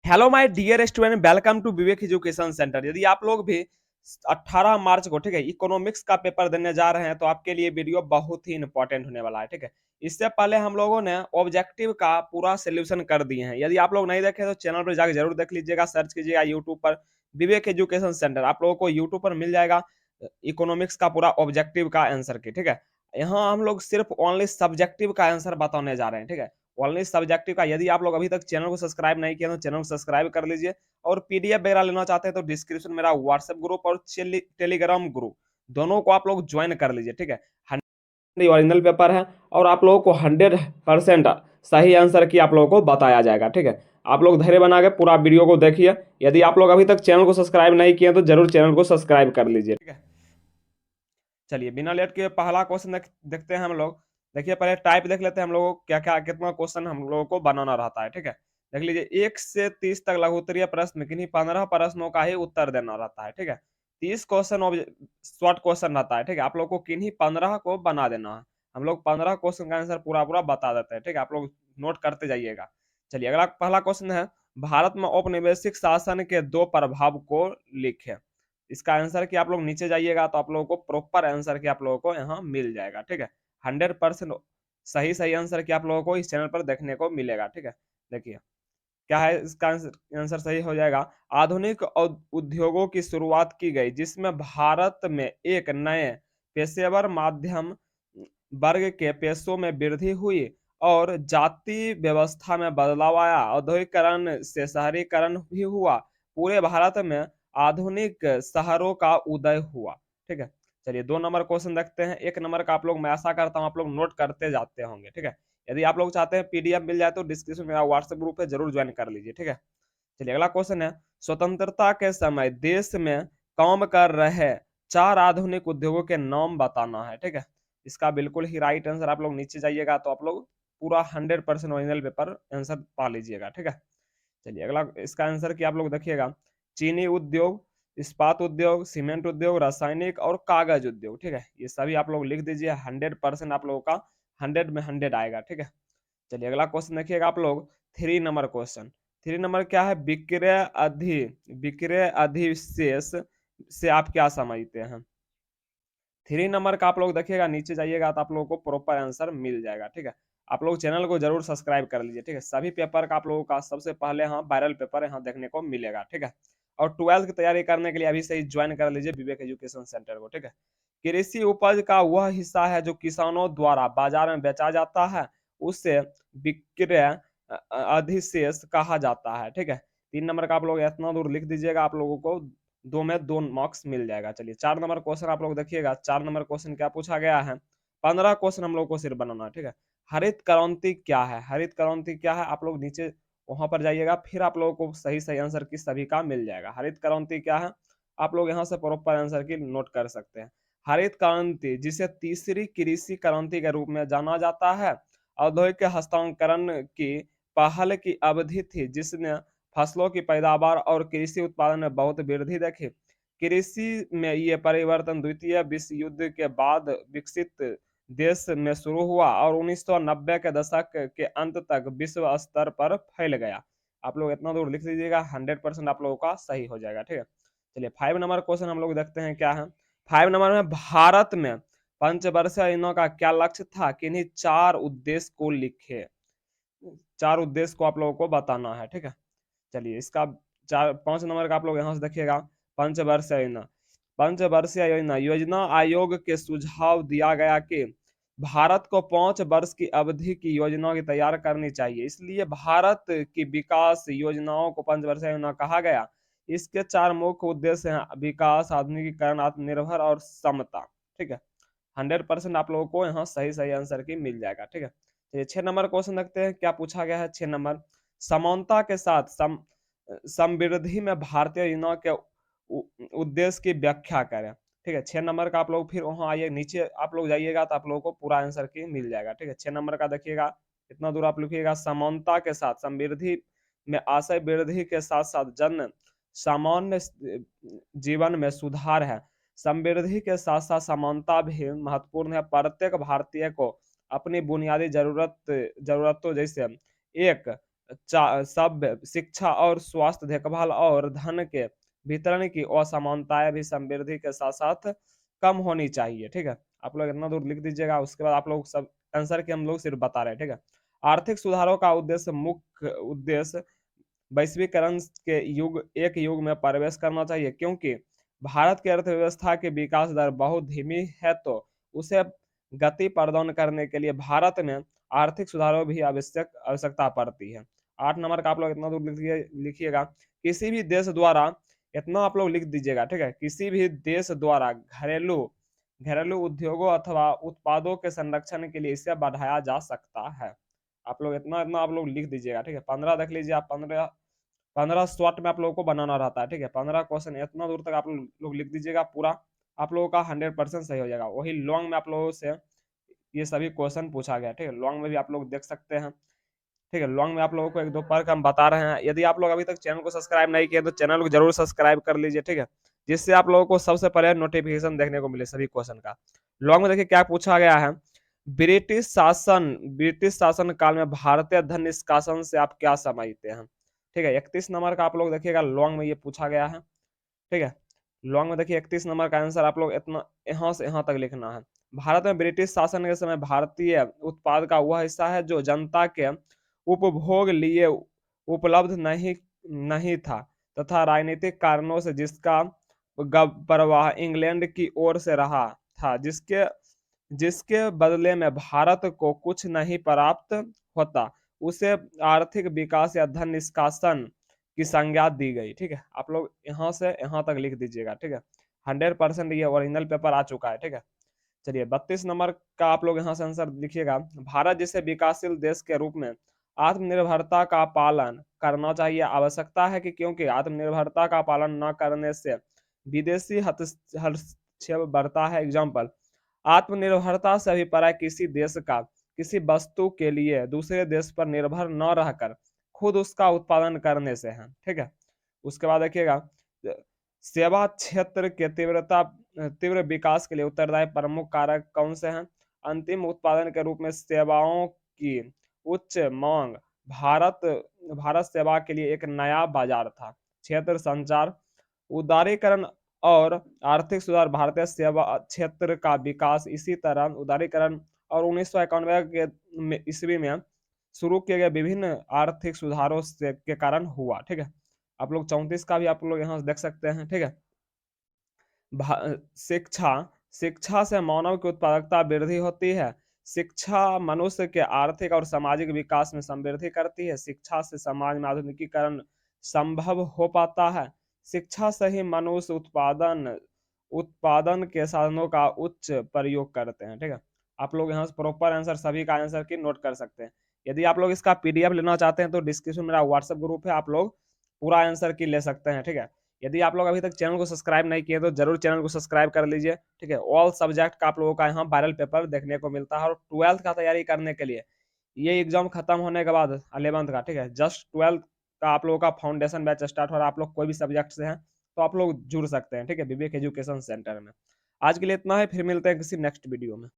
Hello my dear student, welcome to Vivek education centre. यदि आप लोग भी 18 मार्च को, ठीक है, इकोनॉमिक्स का पेपर देने जा रहे हैं तो आपके लिए वीडियो बहुत ही इंपॉर्टेंट होने वाला है। ठीक है, इससे पहले हम लोगों ने ऑब्जेक्टिव का पूरा सोल्यूशन कर दिए हैं। यदि आप लोग नहीं देखे तो चैनल पर जाकर जरूर देख लीजिएगा, सर्च कीजिएगा यूट्यूब पर विवेक एजुकेशन सेंटर। आप लोगों को यूट्यूब पर मिल जाएगा इकोनॉमिक्स का पूरा ऑब्जेक्टिव का आंसर की। ठीक है, यहाँ हम लोग सिर्फ ओनली सब्जेक्टिव का आंसर बताने जा रहे हैं। ठीक है, ओनली सब्जेक्टिव का। यदि आप लोग अभी तक चैनल को सब्सक्राइब नहीं किया तो चैनल को सब्सक्राइब कर लीजिए, और पीडीएफ वगैरह लेना चाहते हैं तो डिस्क्रिप्शन मेरा व्हाट्सएप ग्रुप और टेलीग्राम ग्रुप दोनों को आप लोग ज्वाइन कर लीजिए। ठीक है, ओरिजिनल पेपर है और आप लोगों को 100% सही आंसर की आप लोगों को बताया जाएगा। ठीक है, आप लोग धैर्य बना के पूरा वीडियो को देखिए। यदि आप लोग अभी तक चैनल को सब्सक्राइब नहीं किए तो जरूर चैनल को सब्सक्राइब कर लीजिए। ठीक है, चलिए बिना लेट के पहला क्वेश्चन देखते हैं हम लोग। देखिए, पहले टाइप देख लेते हैं हम लोगों को क्या क्या कितना क्वेश्चन हम लोगों को बनाना रहता है। ठीक है, देख लीजिए 1 से 30 तक लघु उत्तरीय प्रश्न किन्हीं 15 प्रश्नों का ही उत्तर देना रहता है। ठीक है, 30 क्वेश्चन शॉर्ट क्वेश्चन रहता है। ठीक है, आप लोग को किन्हीं 15 को बना देना है। हम लोग 15 क्वेश्चन का आंसर पूरा पूरा बता देते हैं। ठीक है, आप लोग नोट करते जाइएगा। चलिए, अगला पहला क्वेश्चन है, भारत में औपनिवेशिक शासन के 2 प्रभाव को लिखे। इसका आंसर कि आप लोग नीचे जाइएगा तो आप लोगों को प्रॉपर आंसर की आप लोगों को यहाँ मिल जाएगा। ठीक है, 100% सही सही आंसर की आप लोगों को इस चैनल पर देखने को मिलेगा। ठीक है, देखिए क्या है इसका आंसर सही हो जाएगा। आधुनिक उद्योगों की शुरुआत की गई जिसमें भारत में एक नए पेशेवर माध्यम वर्ग के पेशों में वृद्धि हुई और जाति व्यवस्था में बदलाव आया। औद्योगिकरण से शहरीकरण भी हुआ। पूरे भारत में आधुनिक शहरों का उदय हुआ। ठीक है, चलिए 2 नंबर क्वेश्चन देखते हैं। 1 नंबर का आप लोग, मैं आशा करता हूँ आप लोग नोट करते जाते होंगे। ठीक है, यदि आप लोग चाहते हैं पीडीएफ मिल जाए तो डिस्क्रिप्शन में मेरा व्हाट्सएप ग्रुप है, जरूर ज्वाइन कर लीजिए। ठीक है, चलिए अगला क्वेश्चन है, स्वतंत्रता के समय देश में काम कर रहे 4 आधुनिक उद्योगों के नाम बताना है। ठीक है, इसका बिल्कुल ही राइट आंसर आप लोग नीचे जाइएगा तो आप लोग पूरा 100% ओरिजिनल पेपर आंसर पा लीजिएगा। ठीक है, चलिए अगला इसका आंसर की आप लोग देखिएगा, चीनी उद्योग, इस्पात उद्योग, सीमेंट उद्योग, रासायनिक और कागज उद्योग। ठीक है, ये सभी आप लोग लिख दीजिए। 100% आप लोगों का 100 में 100 आएगा। ठीक है, चलिए अगला क्वेश्चन देखिएगा आप लोग, 3 नंबर क्वेश्चन। 3 नंबर क्या है, विक्रय अधिशेष से आप क्या समझते हैं। 3 नंबर का आप लोग देखिएगा, नीचे जाइएगा तो आप लोगों को प्रॉपर आंसर मिल जाएगा। ठीक है, आप लोग चैनल को जरूर सब्सक्राइब कर लीजिए। ठीक है, सभी पेपर का आप लोगों का सबसे पहले यहाँ वायरल पेपर यहाँ देखने को मिलेगा। ठीक है, और 12th की तैयारी करने के लिए अभी से ही ज्वाइन कर लीजिए विवेक एजुकेशन सेंटर को। ठीक है, कृषि उपज का वह हिस्सा है जो किसानों द्वारा बाजार में बेचा जाता है, उसे विक्रय अधिशेष कहा जाता है। ठीक है, 3 नंबर का आप लोग इतना दूर लिख दीजिएगा, आप लोगों को 2 में 2 मार्क्स मिल जाएगा। चलिए 4 नंबर क्वेश्चन आप लोग देखिएगा। 4 नंबर क्वेश्चन क्या पूछा गया है, 15 क्वेश्चन हम लोग को सिर्फ बनाना है। ठीक है, हरित क्रांति क्या है, हरित क्रांति क्या है, आप लोग नीचे वहां पर जाइएगा, फिर आप लोगों को सही सही आंसर की सभी का मिल जाएगा। हरित क्रांति क्या है, आप लोग यहाँ से प्रॉपर आंसर की नोट कर सकते हैं। हरित क्रांति, जिसे तीसरी कृषि क्रांति के रूप में जाना जाता है, औद्योगिक हस्तांतरण की पहल की अवधि थी जिसने फसलों की पैदावार और कृषि उत्पादन में बहुत वृद्धि देखी। कृषि में ये परिवर्तन द्वितीय विश्व युद्ध के बाद विकसित देश में शुरू हुआ और 1990 के दशक के अंत तक विश्व स्तर पर फैल गया। आप लोग इतना दूर लिख लीजिएगा, 100% आप लोगों का सही हो जाएगा। ठीक है, चलिए 5 नंबर क्वेश्चन हम लोग देखते हैं क्या है। 5 नंबर में, भारत में पंचवर्षीय योजना का क्या लक्ष्य था, किन्हीं 4 उद्देश्य को लिखे। 4 उद्देश्य को आप लोगों को बताना है। ठीक है, चलिए इसका 5 नंबर का आप लोग यहाँ से देखिएगा, पंचवर्षीय योजना। पंचवर्षीय योजना, योजना आयोग के सुझाव दिया गया कि भारत को 5 वर्ष की अवधि की योजना की तैयार करनी चाहिए, इसलिए भारत की विकास योजनाओं को पंचवर्षीय योजना कहा गया। इसके 4 मुख्य उद्देश्य हैं, विकास, आधुनिकीकरण, आत्मनिर्भर और समता। ठीक है, 100% आप लोगों को यहाँ सही सही आंसर की मिल जाएगा। ठीक है, चलिए 6 नंबर क्वेश्चन देखते हैं क्या पूछा गया है। 6 नंबर, समानता के साथ समृद्धि में भारतीय योजना के उद्देश्य की व्याख्या करें। ठीक है, 6 नंबर का आप लोग फिर वहां आइए, नीचे आप लोग जाइएगा तो आप लोगों को पूरा आंसर की मिल जाएगा। ठीक है, 6 नंबर का देखिएगा, इतना दूर आप लिखिएगा, समानता के साथ समृद्धि में आशय वृद्धि के साथ साथ जन सामान्य जीवन में सुधार है। समृद्धि के साथ साथ समानता भी महत्वपूर्ण है। प्रत्येक भारतीय को अपनी बुनियादी जरूरतों जैसे एक सभ्य शिक्षा और स्वास्थ्य देखभाल और धन के वितरण की असमानताएं भी समृद्धि के साथ साथ कम होनी चाहिए। ठीक है, आप लोग इतना दूर लिख दीजिएगा। उसके बाद आप लोग सब आंसर के हम लोग सिर्फ बता रहे हैं। ठीक है, आर्थिक सुधारों का उद्देश्य मुख्य उद्देश्य वैश्वीकरण के युग में प्रवेश करना चाहिए, क्योंकि भारत की अर्थव्यवस्था की विकास दर बहुत धीमी है, तो उसे गति प्रदान करने के लिए भारत में आर्थिक सुधारों भी आवश्यकता पड़ती है। 8 नंबर का आप लोग इतना दूर लिखिएगा। किसी भी देश द्वारा, इतना आप लोग लिख दीजिएगा। ठीक है, किसी भी देश द्वारा घरेलू घरेलू उद्योगों अथवा उत्पादों के संरक्षण के लिए इसे बढ़ाया जा सकता है। आप लोग इतना इतना आप लोग लिख दीजिएगा। ठीक है, 15 देख लीजिए आप। 15 शॉर्ट में आप लोगों को बनाना रहता है। ठीक है, 15 क्वेश्चन इतना दूर तक आप लोग लिख दीजिएगा पूरा, आप लोगों का 100% सही हो जाएगा। वही लॉन्ग में आप लोगों से ये सभी क्वेश्चन पूछा गया। ठीक है, लॉन्ग में भी आप लोग देख सकते हैं। ठीक है, लॉन्ग में आप लोगों को एक दो पढ़ के हम बता रहे हैं। यदि आप लोग अभी तक चैनल को सब्सक्राइब नहीं किए तो चैनल को जरूर सब्सक्राइब कर लीजिए। ठीक है, जिससे आप लोगों को सबसे पहले नोटिफिकेशन देखने को मिले सभी क्वेश्चन का। लॉन्ग में देखिए क्या पूछा गया है। ब्रिटिश शासन काल में भारतीय धन निष्कासन से आप क्या समझते हैं। ठीक है, 31 नंबर का आप लोग देखिएगा। लॉन्ग में ये पूछा गया है। ठीक है, लॉन्ग में देखिए 31 नंबर का आंसर आप लोग इतना यहाँ से यहाँ तक लिखना है। भारत में ब्रिटिश शासन के समय भारतीय उत्पाद का वह हिस्सा है जो जनता के उपभोग लिए उपलब्ध नहीं नहीं था, तथा राजनीतिक कारणों से जिसका प्रवाह इंग्लैंड की ओर से रहा था, जिसके जिसके बदले में भारत को कुछ नहीं प्राप्त होता, उसे आर्थिक विकास या धन निष्कासन की संज्ञा दी गई। ठीक है, आप लोग यहाँ से यहाँ तक लिख दीजिएगा। ठीक है, 100% ये ओरिजिनल पेपर आ चुका है। ठीक है, चलिए 32 नंबर का आप लोग यहाँ से आंसर लिखिएगा। भारत जैसे विकासशील देश के रूप में आत्मनिर्भरता का पालन करना चाहिए। आवश्यकता है कि क्योंकि आत्मनिर्भरता का पालन न करने से विदेशी हस्तक्षेप बढ़ता है। एग्जाम्पल, आत्मनिर्भरता से अभिप्राय किसी देश का किसी वस्तु के लिए दूसरे देश पर निर्भर न रहकर खुद उसका उत्पादन करने से है। ठीक है, उसके बाद देखिएगा, सेवा क्षेत्र के तीव्र विकास के लिए उत्तरदायी प्रमुख कारक कौन से हैं। अंतिम उत्पादन के रूप में सेवाओं की उच्च मांग भारत भारत सेवा के लिए एक नया बाजार था। क्षेत्र संचार, उदारीकरण और आर्थिक सुधार, भारतीय सेवा क्षेत्र का विकास इसी तरह उदारीकरण और 1991 के ईस्वी में शुरू किए गए विभिन्न आर्थिक सुधारों से के कारण हुआ। ठीक है, आप लोग 34 का भी आप लोग यहाँ देख सकते हैं। ठीक है, शिक्षा शिक्षा से मानव की उत्पादकता वृद्धि होती है। शिक्षा मनुष्य के आर्थिक और सामाजिक विकास में समृद्धि करती है। शिक्षा से समाज में आधुनिकीकरण संभव हो पाता है। शिक्षा से ही मनुष्य उत्पादन के साधनों का उच्च प्रयोग करते हैं। ठीक है, आप लोग यहाँ से प्रॉपर आंसर सभी का आंसर की नोट कर सकते हैं। यदि आप लोग इसका पीडीएफ लेना चाहते हैं तो डिस्क्रिप्शन में मेरा व्हाट्सएप ग्रुप है, आप लोग पूरा आंसर की ले सकते हैं। ठीक है, यदि आप लोग अभी तक चैनल को सब्सक्राइब नहीं किए तो जरूर चैनल को सब्सक्राइब कर लीजिए। ठीक है, ऑल सब्जेक्ट का आप लोगों का यहाँ वायरल पेपर देखने को मिलता है। और 12th का तैयारी करने के लिए ये एग्जाम खत्म होने के बाद 11th का, ठीक है, जस्ट 12th का आप लोगों का फाउंडेशन बैच स्टार्ट हो रहा है। आप लोग कोई भी सब्जेक्ट से हैं तो आप लोग जुड़ सकते हैं। ठीक है, विवेक एजुकेशन सेंटर में। आज के लिए इतना है, फिर मिलते हैं किसी नेक्स्ट वीडियो में।